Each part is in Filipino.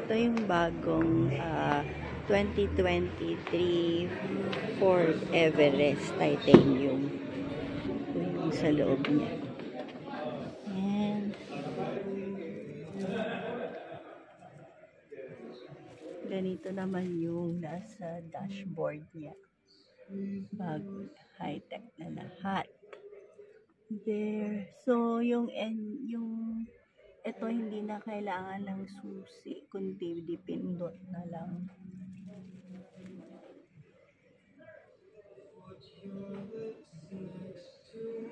ito yung bagong 2023 Ford Everest Titanium. Ito yung sa loob niya. Ayan. Ganito naman yung nasa dashboard niya. Bago, high-tech na lahat. There. So, ito hindi na kailangan ng susi, kundi dipindot na lang.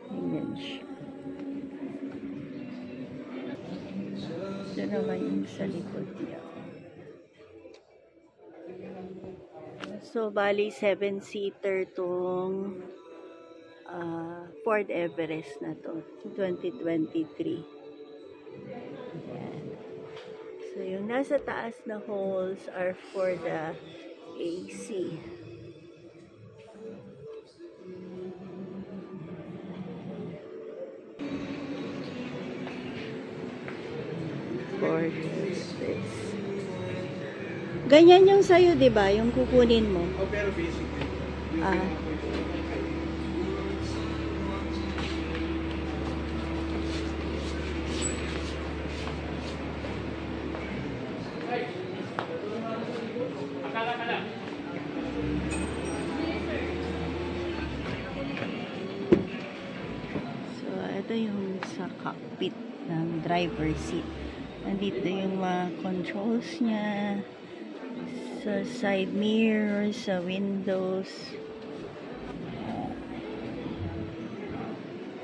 Ayan siya. Ito naman yung sa likod niya. So, bali 7-seater tong Ford Everest na to, 2023. Ayan. So, yung nasa taas na holes are for the AC. Ford Everest. Ganyan yung sa'yo, di ba? Yung kukunin mo. Oh, pero basically, So, ito yung sa cockpit ng driver seat. Nandito yung mga controls niya. Sa side mirror, sa windows.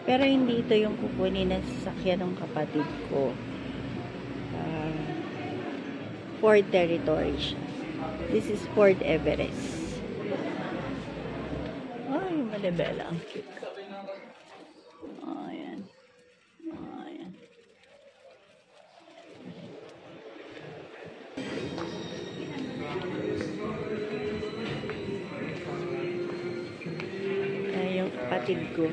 Pero hindi ito yung kukunin na sasakyan ng kapatid ko. Ford Territory siya. This is Ford Everest. Ay, malibela. Ang cute. Ayan. Ayan. Yung kapatid ko.